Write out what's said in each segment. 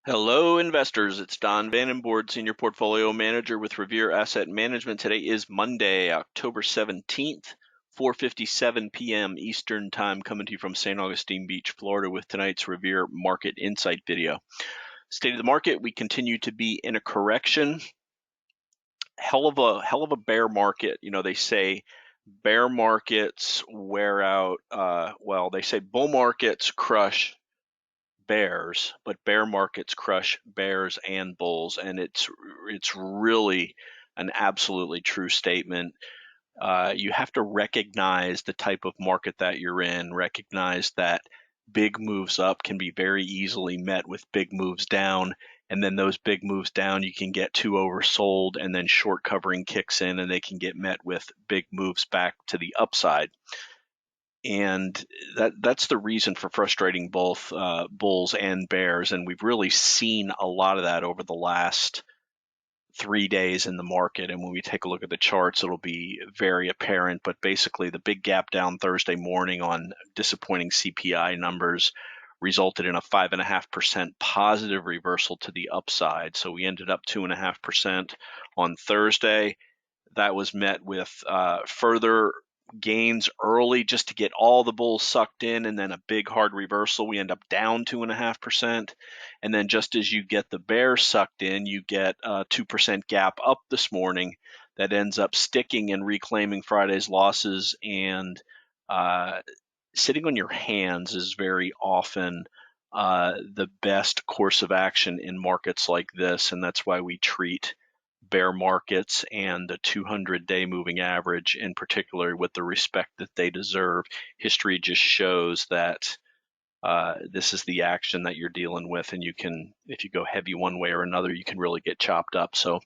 Hello, investors. It's Don Vandenbord, Senior Portfolio Manager with Revere Asset Management. Today is Monday, October 17th, 4:57 p.m. Eastern Time, coming to you from St. Augustine Beach, Florida, with tonight's Revere Market Insight video. State of the market, we continue to be in a correction. Hell of a bear market. You know, they say bear markets wear out, well, they say bull markets crush bears, but bear markets crush bears and bulls, and it's really an absolutely true statement. You have to recognize the type of market that you're in, recognize that big moves up can be very easily met with big moves down, and then those big moves down you can get too oversold, and then short covering kicks in and they can get met with big moves back to the upside. And that's the reason for frustrating both bulls and bears. And we've really seen a lot of that over the last 3 days in the market. And when we take a look at the charts, it'll be very apparent. But basically, the big gap down Thursday morning on disappointing CPI numbers resulted in a 5.5% positive reversal to the upside. So we ended up 2.5% on Thursday. That was met with further gains early just to get all the bulls sucked in, and then a big hard reversal. We end up down 2.5%. And then just as you get the bears sucked in, you get a 2% gap up this morning that ends up sticking and reclaiming Friday's losses. And sitting on your hands is very often the best course of action in markets like this. And that's why we treat bear markets and the 200-day moving average in particular with the respect that they deserve. History just shows that this is the action that you're dealing with, and you can, if you go heavy one way or another, you can really get chopped up. So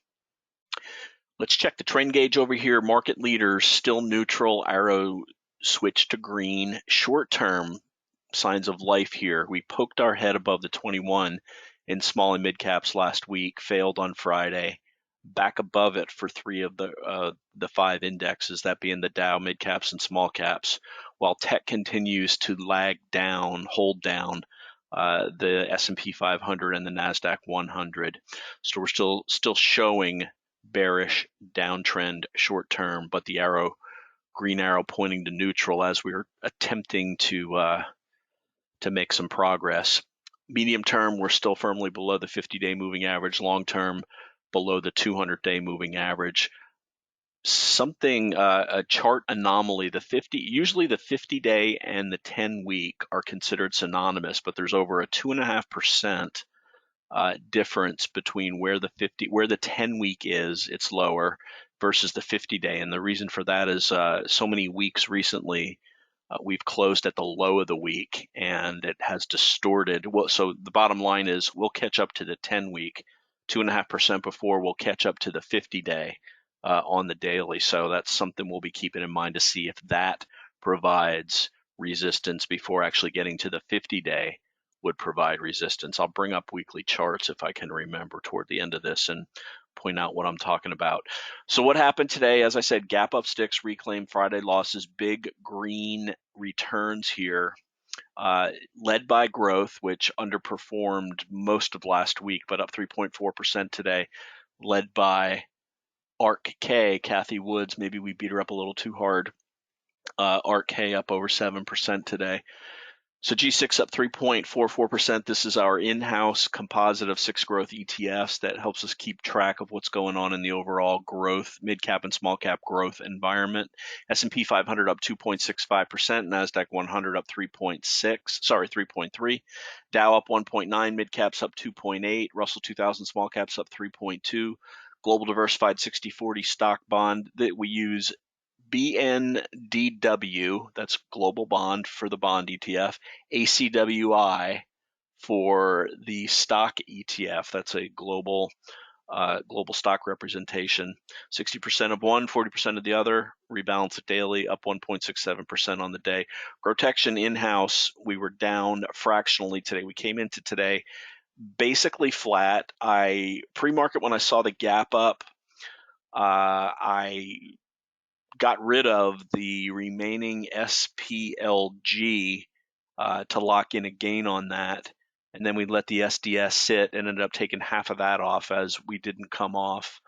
let's check the trend gauge over here. Market leaders still neutral, arrow switch to green. Short term signs of life here. We poked our head above the 21 in small and mid caps last week, failed on Friday. Back above it for three of the 5 indexes, that being the Dow, mid caps, and small caps, while tech continues to lag down, hold down the S&P 500 and the Nasdaq 100. So we're still showing bearish downtrend short term, but the green arrow pointing to neutral as we're attempting to make some progress. Medium term, we're still firmly below the 50-day moving average. Long term, below the 200-day moving average. A chart anomaly. Usually the 50-day and the 10-week are considered synonymous, but there's over a 2.5% difference between where the 10-week is, it's lower, versus the 50-day. And the reason for that is so many weeks recently we've closed at the low of the week, and it has distorted. Well, so the bottom line is we'll catch up to the 10-week 2.5% before we'll catch up to the 50-day on the daily. So that's something we'll be keeping in mind to see if that provides resistance before actually getting to the 50-day would provide resistance. I'll bring up weekly charts if I can remember toward the end of this and point out what I'm talking about. So what happened today? As I said, gap up sticks, reclaim Friday losses, big green returns here, led by growth, which underperformed most of last week, but up 3.4% today, led by ARK K, Kathy Woods. Maybe we beat her up a little too hard. ARK K up over 7% today. So G6 up 3.44%. This is our in-house composite of 6 growth ETFs that helps us keep track of what's going on in the overall growth, mid-cap and small-cap growth environment. S&P 500 up 2.65%. NASDAQ 100 up 3.3. Dow up 1.9. Mid-caps up 2.8. Russell 2000 small-caps up 3.2. Global Diversified 60/40 stock bond that we use BNDW, that's global bond for the bond ETF, ACWI for the stock ETF, that's a global stock representation. 60% of one, 40% of the other, rebalance it daily, up 1.67% on the day. GROTECTION in-house, we were down fractionally today. We came into today basically flat. Pre-market, when I saw the gap up, I got rid of the remaining SPLG to lock in a gain on that. and then we let the SDS sit and ended up taking half of that off as we didn't come off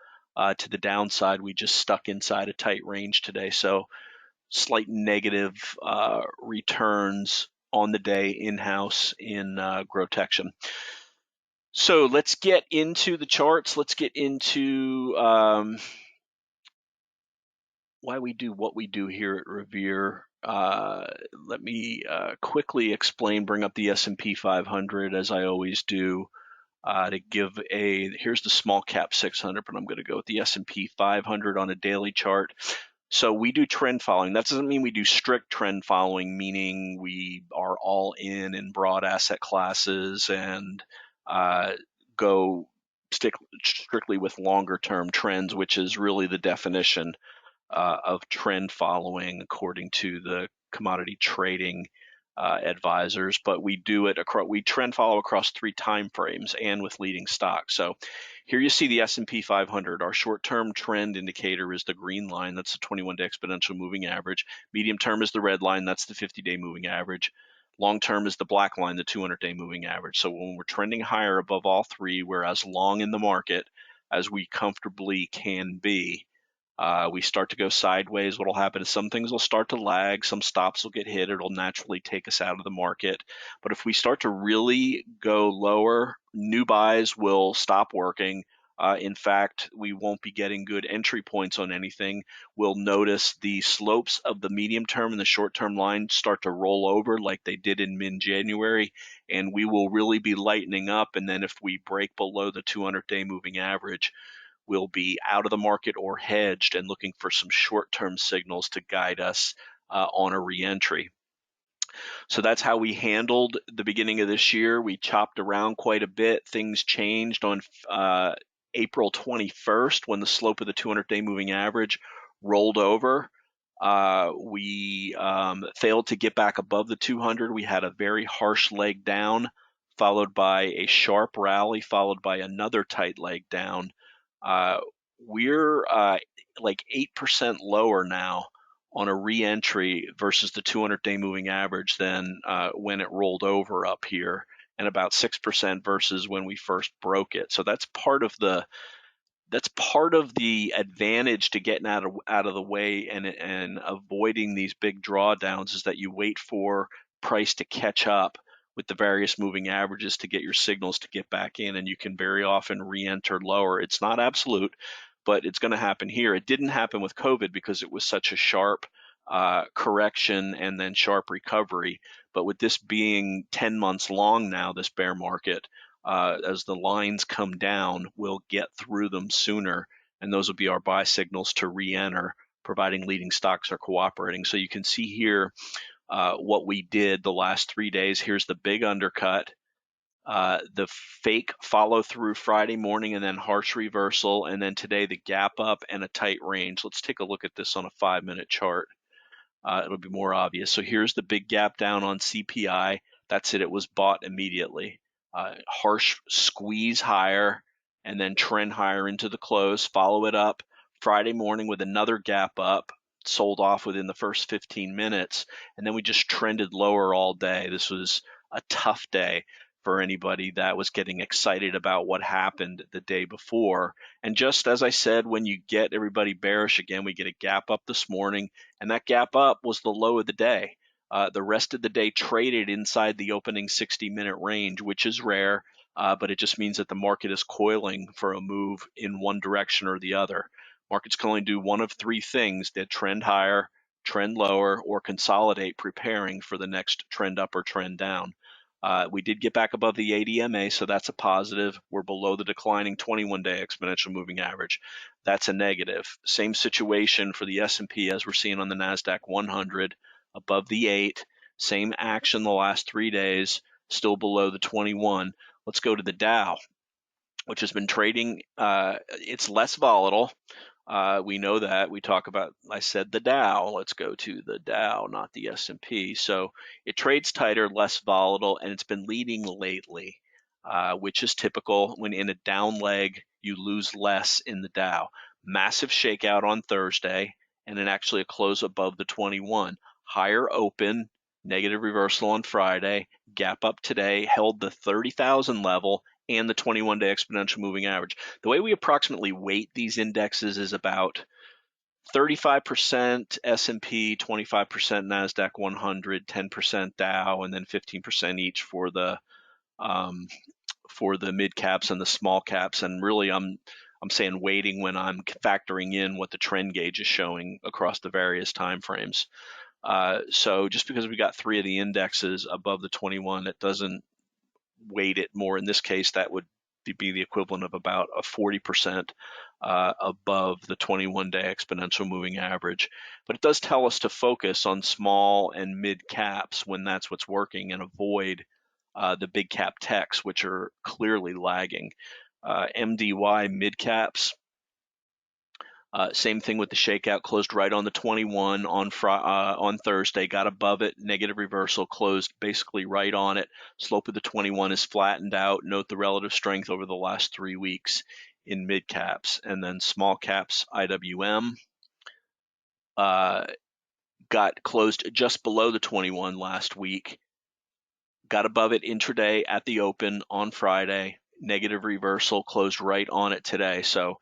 to the downside. We just stuck inside a tight range today. So slight negative returns on the day in-house in GROTECTION. So let's get into the charts. Let's get into why we do what we do here at Revere. Let me quickly explain, bring up the S&P 500 as I always do to give here's the small cap 600, but I'm going to go with the S&P 500 on a daily chart. So we do trend following. That doesn't mean we do strict trend following, meaning we are all in broad asset classes and go stick strictly with longer term trends, which is really the definition of trend following according to the commodity trading advisors. But we do it across, we trend follow across 3 time frames and with leading stocks. So here you see the S&P 500. Our short-term trend indicator is the green line. That's the 21-day exponential moving average. Medium term is the red line. That's the 50-day moving average. Long term is the black line, the 200-day moving average. So when we're trending higher above all 3, we're as long in the market as we comfortably can be. We start to go sideways. What will happen is some things will start to lag, some stops will get hit, it'll naturally take us out of the market. But if we start to really go lower, new buys will stop working. In fact, we won't be getting good entry points on anything. We'll notice the slopes of the medium term and the short term line start to roll over like they did in mid-January, and we will really be lightening up. And then if we break below the 200-day moving average, we'll be out of the market or hedged and looking for some short-term signals to guide us on a re-entry. So that's how we handled the beginning of this year. We chopped around quite a bit. Things changed on April 21st when the slope of the 200-day moving average rolled over. We failed to get back above the 200. We had a very harsh leg down, followed by a sharp rally, followed by another tight leg down. We're like 8% lower now on a re-entry versus the 200-day moving average than when it rolled over up here, and about 6% versus when we first broke it. So that's part of the advantage to getting out of the way and avoiding these big drawdowns, is that you wait for price to catch up with the various moving averages to get your signals to get back in, and you can very often re-enter lower. It's not absolute, but it's going to happen here. It didn't happen with COVID because it was such a sharp correction and then sharp recovery. But with this being 10 months long now, this bear market, as the lines come down, we'll get through them sooner, and those will be our buy signals to re-enter, providing leading stocks are cooperating. So you can see here what we did the last 3 days. Here's the big undercut, the fake follow through Friday morning, and then harsh reversal, and then today the gap up and a tight range. Let's take a look at this on a 5-minute chart. It'll be more obvious. So here's the big gap down on CPI. That's it. It was bought immediately. Harsh squeeze higher and then trend higher into the close. Follow it up Friday morning with another gap up, sold off within the first 15 minutes, and then we just trended lower all day. This was a tough day for anybody that was getting excited about what happened the day before. And just as I said, when you get everybody bearish again, we get a gap up this morning, and that gap up was the low of the day. The rest of the day traded inside the opening 60-minute range, which is rare, but it just means that the market is coiling for a move in one direction or the other. Markets can only do one of 3 things: that trend higher, trend lower, or consolidate, preparing for the next trend up or trend down. We did get back above the ADMA, so that's a positive. We're below the declining 21-day exponential moving average. That's a negative. Same situation for the S&P as we're seeing on the NASDAQ 100, above the 8. Same action the last 3 days, still below the 21. Let's go to the Dow, which has been trading. It's less volatile. We know that. We talk about, I said the Dow. Let's go to the Dow, not the S&P. So it trades tighter, less volatile, and it's been leading lately, which is typical. When in a down leg, you lose less in the Dow. Massive shakeout on Thursday, and then actually a close above the 21. Higher open, negative reversal on Friday, gap up today, held the 30,000 level and the 21-day exponential moving average. The way we approximately weight these indexes is about 35% S&P, 25% NASDAQ 100, 10% Dow, and then 15% each for the mid caps and the small caps. And really, I'm saying weighting when I'm factoring in what the trend gauge is showing across the various time frames. So just because we got 3 of the indexes above the 21, it doesn't weight it more. In this case, that would be the equivalent of about a 40% above the 21-day exponential moving average. But it does tell us to focus on small and mid caps when that's what's working, and avoid the big cap techs, which are clearly lagging. MDY mid caps, same thing with the shakeout, closed right on the 21 on Thursday, got above it, negative reversal, closed basically right on it. Slope of the 21 is flattened out. Note the relative strength over the last 3 weeks in mid caps. And then small caps, IWM, got closed just below the 21 last week, got above it intraday at the open on Friday, negative reversal, closed right on it today. So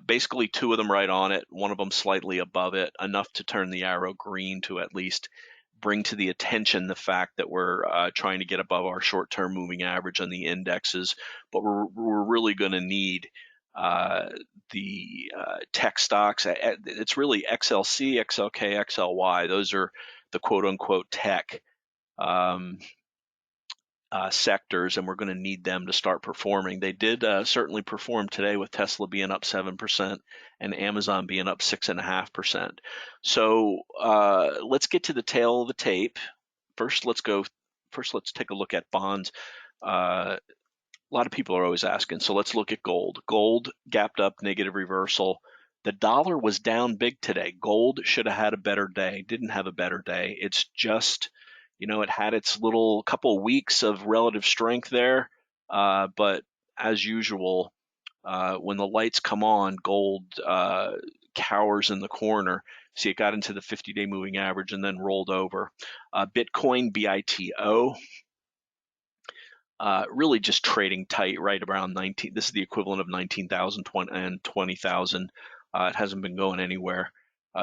basically 2 of them right on it, 1 of them slightly above it, enough to turn the arrow green to at least bring to the attention the fact that we're trying to get above our short-term moving average on the indexes. But we're really going to need the tech stocks. It's really XLC, XLK, XLY. Those are the quote-unquote tech sectors, and we're going to need them to start performing. They did certainly perform today, with Tesla being up 7% and Amazon being up 6.5%. So let's get to the tail of the tape. First, let's take a look at bonds. A lot of people are always asking, so let's look at gold. Gold gapped up, negative reversal. The dollar was down big today. Gold should have had a better day, didn't have a better day. It's just, it had its little couple of weeks of relative strength there, but as usual, when the lights come on, gold cowers in the corner. See, it got into the 50-day moving average and then rolled over. Bitcoin, BITO, really just trading tight right around 19. This is the equivalent of 19,000 and 20,000. It hasn't been going anywhere.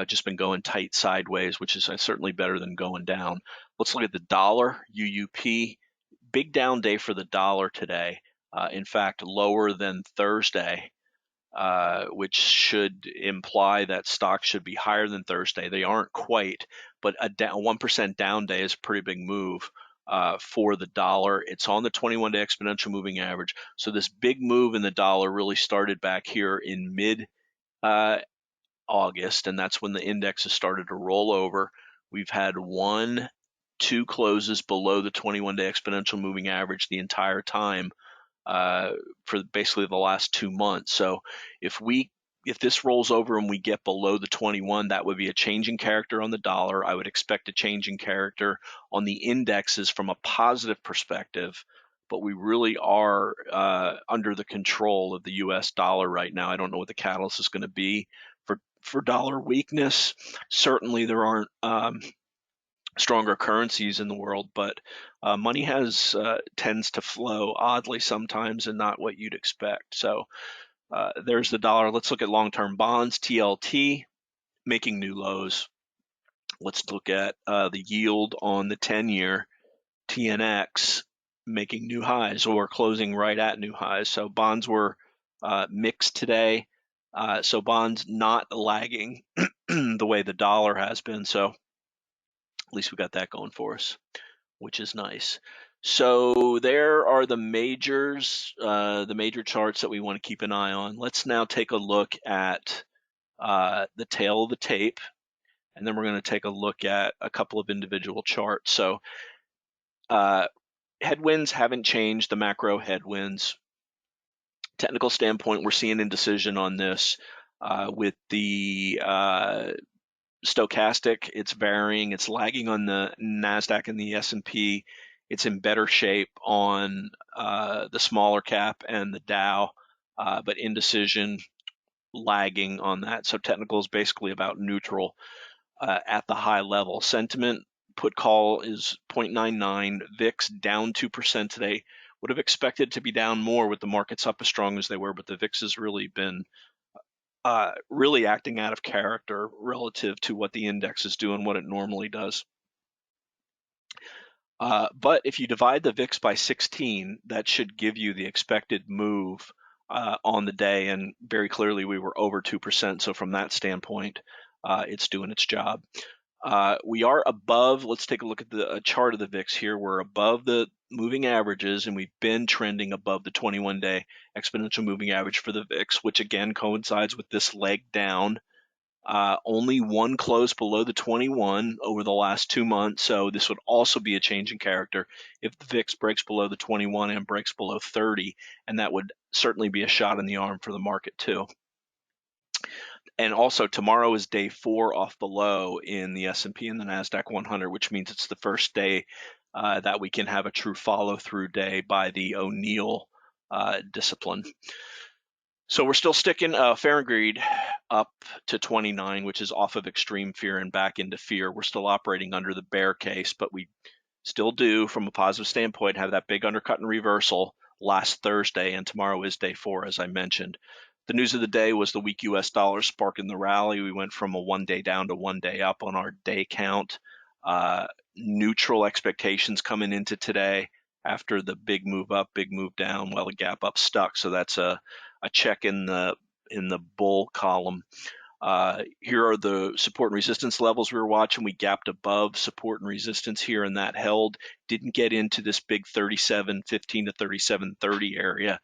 Just been going tight sideways, which is certainly better than going down. Let's look at the dollar, UUP. Big down day for the dollar today. In fact, lower than Thursday, which should imply that stocks should be higher than Thursday. They aren't quite, but a 1% down day is a pretty big move for the dollar. It's on the 21-day exponential moving average. So this big move in the dollar really started back here in mid August, and that's when the indexes started to roll over. We've had 2 closes below the 21-day exponential moving average the entire time for basically the last 2 months. So if this rolls over and we get below the 21, that would be a changing character on the dollar. I would expect a changing character on the indexes from a positive perspective, but we really are under the control of the US dollar right now. I don't know what the catalyst is going to be for dollar weakness. Certainly there aren't stronger currencies in the world, but money tends to flow oddly sometimes and not what you'd expect. So there's the dollar. Let's look at long-term bonds. TLT making new lows. Let's look at the yield on the 10-year. TNX making new highs or closing right at new highs. So bonds were mixed today. So bonds not lagging the way the dollar has been. So at least we got that going for us, which is nice. So there are the majors, the major charts that we want to keep an eye on. Let's now take a look at the tail of the tape, and then we're going to take a look at a couple of individual charts. So headwinds haven't changed, the macro headwinds. Technical standpoint, we're seeing indecision on this with the stochastic. It's varying. It's lagging on the NASDAQ and the S&P. It's in better shape on the smaller cap and the Dow, but indecision lagging on that. So technical is basically about neutral at the high level. Sentiment put call is 0.99. VIX down 2% today. Would have expected to be down more with the markets up as strong as they were, but the VIX has really been really acting out of character relative to what the index is doing, what it normally does. But if you divide the VIX by 16, that should give you the expected move on the day, and very clearly we were over 2%. So from that standpoint, it's doing its job. We are above, let's take a look at the chart of the VIX here. We're above the moving averages, and we've been trending above the 21-day exponential moving average for the VIX, which again coincides with this leg down. Only one close below the 21 over the last 2 months, so this would also be a change in character if the VIX breaks below the 21 and breaks below 30, and that would certainly be a shot in the arm for the market too. And also tomorrow is day 4 off the low in the S&P and the NASDAQ 100, which means it's the first day that we can have a true follow-through day by the O'Neill discipline. So we're still sticking Fair and Greed up to 29, which is off of extreme fear and back into fear. We're still operating under the bear case, but we still do, from a positive standpoint, have that big undercut and reversal last Thursday, and tomorrow is day 4, as I mentioned. The news of the day was the weak U.S. dollar sparking the rally. We went from a 1 day down to 1 day up on our day count. Neutral expectations coming into today after the big move up, big move down. Well, the gap up stuck, so that's a check in the bull column. Here are the support and resistance levels we were watching. We gapped above support and resistance here, and that held. Didn't get into this big 37.15 to 37.30 area,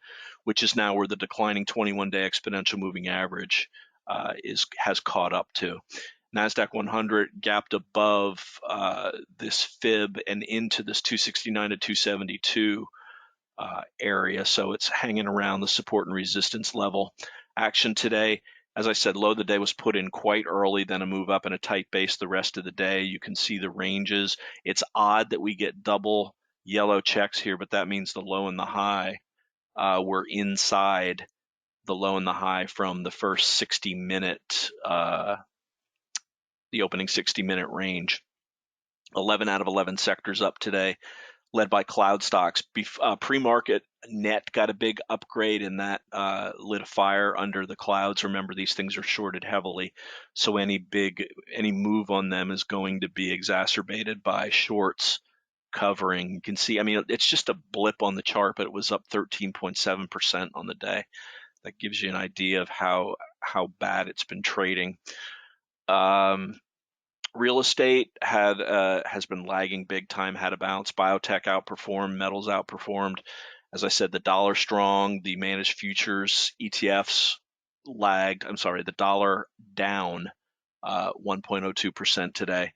which is now where the declining 21-day exponential moving average has caught up to. NASDAQ 100 gapped above this fib and into this 269 to 272 area, so it's hanging around the support and resistance level. Action today, as I said, low of the day was put in quite early, then a move up and a tight base the rest of the day. You can see the ranges. It's odd that we get double yellow checks here, but that means the low and the high were inside the low and the high from the first 60-minute, the opening 60-minute range. 11 out of 11 sectors up today, led by cloud stocks. Pre-market net got a big upgrade, and that lit a fire under the clouds. Remember, these things are shorted heavily, so any move on them is going to be exacerbated by shorts covering. You can see, I mean, it's just a blip on the chart, but it was up 13.7% on the day. That gives you an idea of how bad it's been trading. Real estate has been lagging big time, had a bounce. Biotech outperformed, metals outperformed. As I said, the dollar strong, the managed futures ETFs lagged. I'm sorry, the dollar down 1.02% today.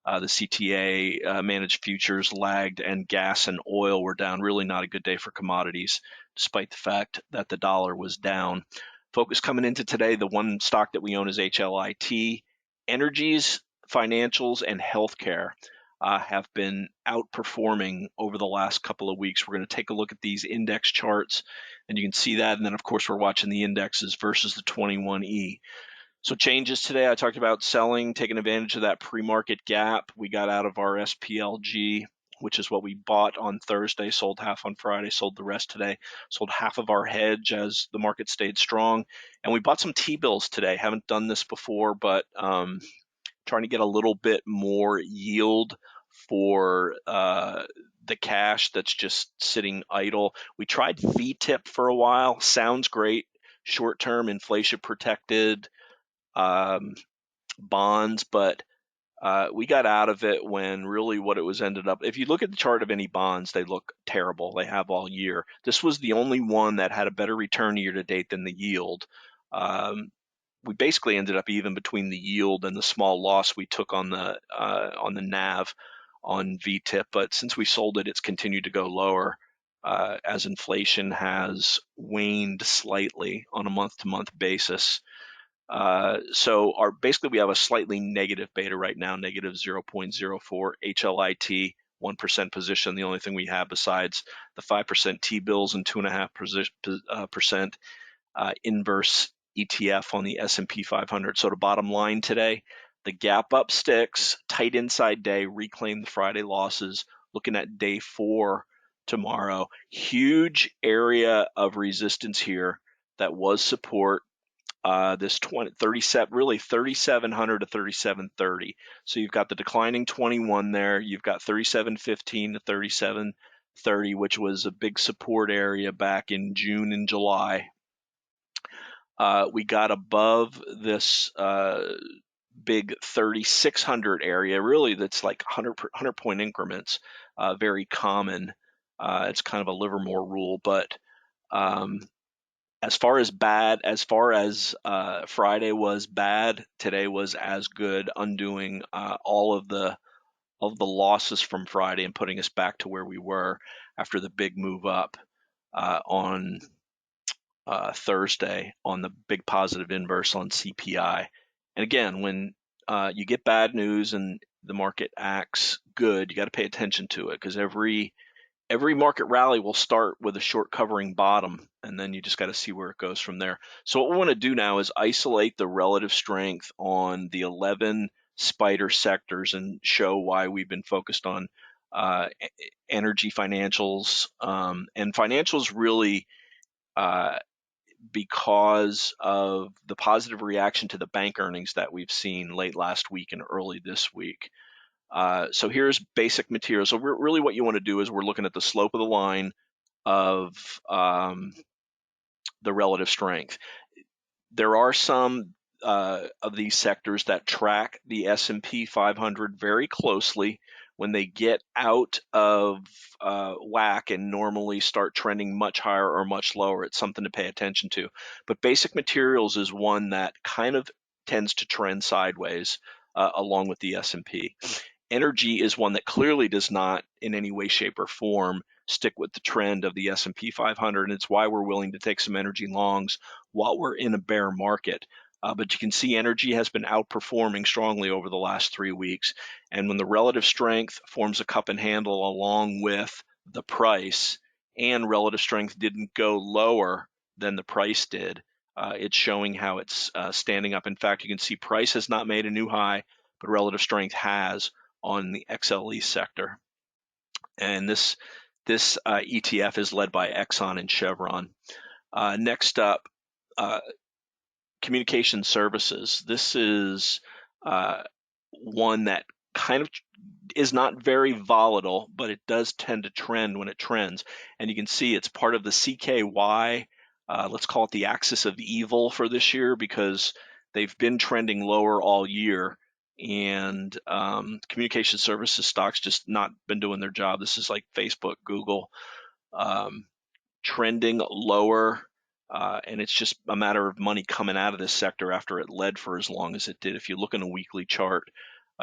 The CTA managed futures lagged, and gas and oil were down. Really not a good day for commodities, despite the fact that the dollar was down. Focus coming into today, the one stock that we own is HLIT. Energies, financials, and healthcare have been outperforming over the last couple of weeks. We're going to take a look at these index charts, and you can see that. And then, of course, we're watching the indexes versus the 21E. So changes today, I talked about selling, taking advantage of that pre-market gap. We got out of our SPLG, which is what we bought on Thursday, sold half on Friday, sold the rest today, sold half of our hedge as the market stayed strong. And we bought some T-bills today. Haven't done this before, but trying to get a little bit more yield for the cash that's just sitting idle. We tried VTIP for a while. Sounds great. Short-term, inflation protected bonds, but we got out of it when really what it was ended up. If you look at the chart of any bonds, they look terrible. They have all year. This was the only one that had a better return year to date than the yield. We basically ended up even between the yield and the small loss we took on the NAV on VTIP, but since we sold it, it's continued to go lower as inflation has waned slightly on a month-to-month basis. So basically we have a slightly negative beta right now, negative 0.04. HLIT, 1% position, the only thing we have besides the 5% T-bills and 2.5% inverse ETF on the S&P 500. So the bottom line today, The gap up sticks, tight inside day, reclaim the Friday losses. Looking at day 4 tomorrow. Huge area of resistance here that was support. This 37, really 3,700 to 3,730. So you've got the declining 21 there. You've got 3,715 to 3,730, which was a big support area back in June and July. We got above this big 3,600 area, really that's like 100 point increments, very common. It's kind of a Livermore rule, but as far as Friday was bad, today was as good, undoing all of the losses from Friday and putting us back to where we were after the big move up on Thursday on the big positive inverse on CPI. And again, when you get bad news and the market acts good, you got to pay attention to it, because every market rally will start with a short covering bottom, and then you just got to see where it goes from there. So what we want to do now is isolate the relative strength on the 11 spider sectors and show why we've been focused on energy, financials, and financials really because of the positive reaction to the bank earnings that we've seen late last week and early this week. So here's basic material. So really what you want to do is we're looking at the slope of the line of the relative strength. There are some of these sectors that track the S&P 500 very closely. When they get out of whack and normally start trending much higher or much lower, it's something to pay attention to. But basic materials is one that kind of tends to trend sideways along with the S&P. Energy is one that clearly does not in any way, shape, or form stick with the trend of the S&P 500, and it's why we're willing to take some energy longs while we're in a bear market. But you can see energy has been outperforming strongly over the last 3 weeks, and when the relative strength forms a cup and handle along with the price, and relative strength didn't go lower than the price did, it's showing how it's standing up. In fact, you can see price has not made a new high, but relative strength has on the XLE sector. And this ETF is led by Exxon and Chevron. Next up, communication services. This is one that kind of is not very volatile, but it does tend to trend when it trends. And you can see it's part of the CKY, let's call it the axis of evil for this year, because they've been trending lower all year. And communication services stocks just not been doing their job. This is like Facebook, Google, trending lower, and it's just a matter of money coming out of this sector after it led for as long as it did. If you look in a weekly chart,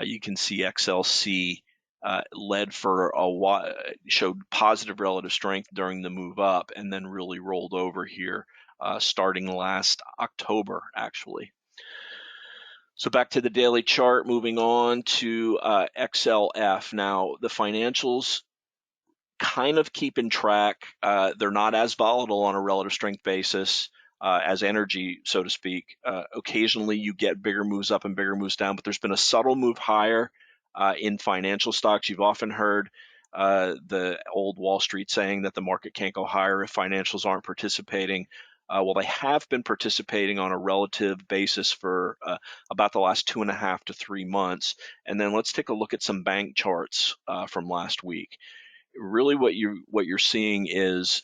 you can see XLC led for a while, showed positive relative strength during the move up, and then really rolled over here starting last October, actually. So back to the daily chart, moving on to XLF. Now, the financials kind of keeping track. They're not as volatile on a relative strength basis as energy, so to speak. Occasionally, you get bigger moves up and bigger moves down, but there's been a subtle move higher in financial stocks. You've often heard the old Wall Street saying that the market can't go higher if financials aren't participating. Well, they have been participating on a relative basis for about the last 2.5 to 3 months. And then let's take a look at some bank charts from last week. Really, what you're seeing is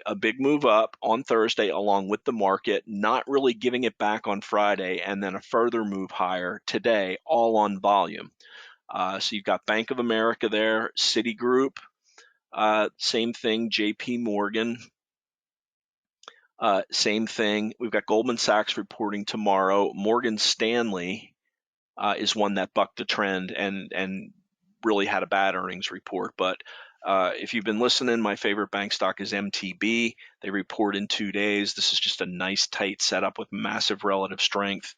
a big move up on Thursday along with the market, not really giving it back on Friday, and then a further move higher today, all on volume. So you've got Bank of America there, Citigroup, same thing, JP Morgan. Same thing. We've got Goldman Sachs reporting tomorrow. Morgan Stanley is one that bucked the trend and really had a bad earnings report. But if you've been listening, my favorite bank stock is MTB. They report in 2 days. This is just a nice tight setup with massive relative strength.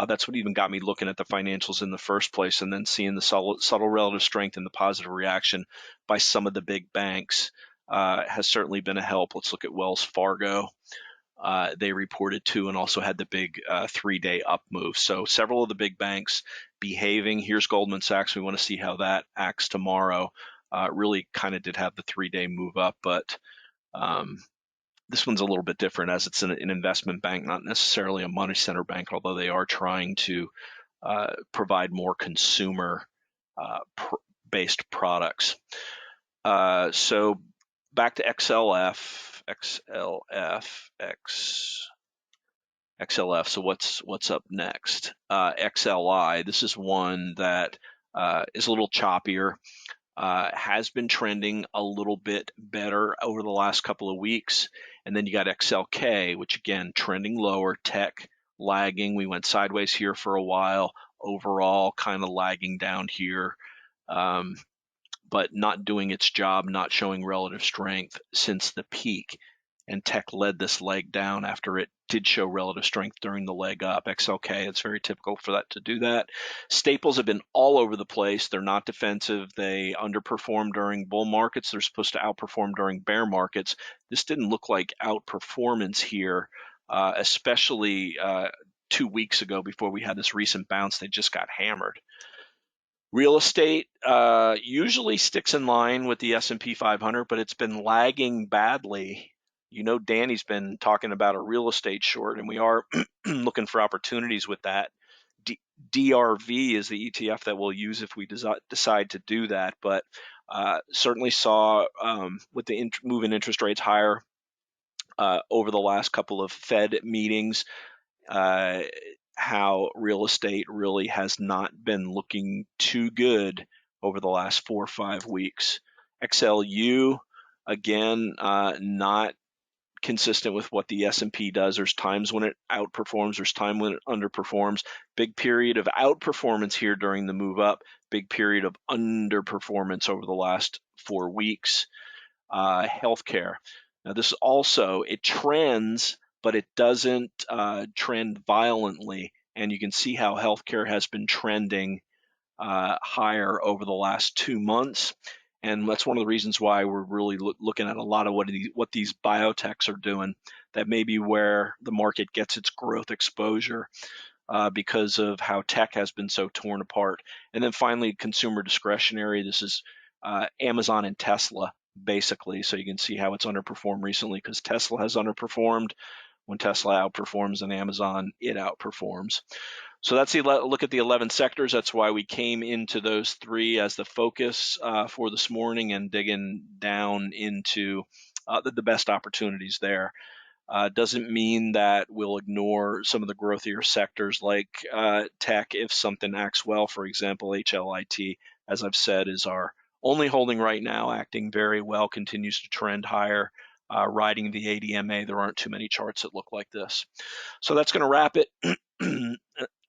That's what even got me looking at the financials in the first place, and then seeing the subtle relative strength and the positive reaction by some of the big banks has certainly been a help. Let's look at Wells Fargo. they reported too, and also had the big 3-day up move. So several of the big banks behaving. Here's Goldman Sachs. We want to see how that acts tomorrow. Really kind of did have the 3-day move up, but this one's a little bit different as it's an investment bank, not necessarily a money center bank, although they are trying to provide more consumer-based products. So back to XLF. So what's up next? XLI. This is one that is a little choppier. Has been trending a little bit better over the last couple of weeks. And then you got XLK, which again, trending lower, tech lagging. We went sideways here for a while, overall kind of lagging down here, but not doing its job, not showing relative strength since the peak. And tech led this leg down after it did show relative strength during the leg up. XLK, it's very typical for that to do that. Staples have been all over the place. They're not defensive. They underperform during bull markets. They're supposed to outperform during bear markets. This didn't look like outperformance here, especially 2 weeks ago before we had this recent bounce. They just got hammered. Real estate usually sticks in line with the S&P 500, but it's been lagging badly. You know, Danny's been talking about a real estate short, and we are looking for opportunities with that. DRV is the ETF that we'll use if we decide to do that, but certainly saw with the move in interest rates higher over the last couple of Fed meetings, how real estate really has not been looking too good over the last 4 or 5 weeks. XLU, again, not consistent with what the S&P does. There's times when it outperforms, there's time when it underperforms. Big period of outperformance here during the move up, big period of underperformance over the last 4 weeks. Healthcare. Now this also, it trends, but it doesn't trend violently. And you can see how healthcare has been trending higher over the last 2 months. And that's one of the reasons why we're really looking at a lot of what these biotechs are doing. That may be where the market gets its growth exposure because of how tech has been so torn apart. And then finally, consumer discretionary. This is Amazon and Tesla, basically. So you can see how it's underperformed recently because Tesla has underperformed. When Tesla outperforms and Amazon, it outperforms. So that's the look at the 11 sectors. That's why we came into those 3 as the focus for this morning and digging down into the best opportunities there. Doesn't mean that we'll ignore some of the growthier sectors like tech if something acts well. For example, HLIT, as I've said, is our only holding right now, acting very well, continues to trend higher, riding the ADMA. There aren't too many charts that look like this. So that's going to wrap it.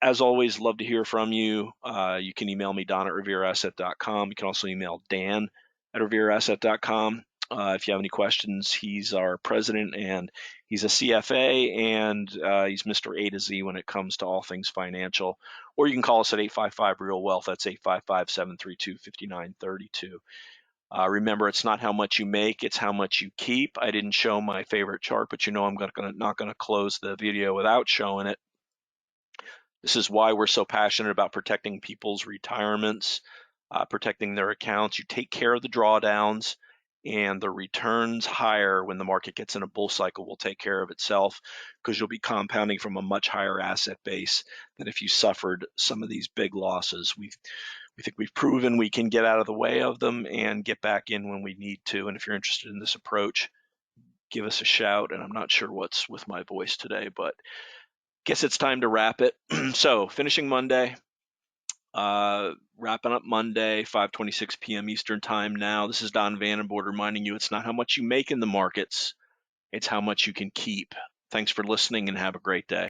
As always, love to hear from you. You can email me, don@revereasset.com. You can also email dan@revereasset.com. If you have any questions, he's our president and he's a CFA and he's Mr. A to Z when it comes to all things financial. Or you can call us at 855-REAL-WEALTH. That's 855-732-5932. Remember, it's not how much you make, it's how much you keep. I didn't show my favorite chart, but you know I'm not going to close the video without showing it. This is why we're so passionate about protecting people's retirements, protecting their accounts. You take care of the drawdowns, and the returns higher when the market gets in a bull cycle will take care of itself because you'll be compounding from a much higher asset base than if you suffered some of these big losses. We think we've proven we can get out of the way of them and get back in when we need to. And if you're interested in this approach, give us a shout. And I'm not sure what's with my voice today, but guess it's time to wrap it. So finishing Monday, wrapping up Monday, 5:26 p.m. Eastern time now. This is Don Vandenbord reminding you it's not how much you make in the markets, it's how much you can keep. Thanks for listening and have a great day.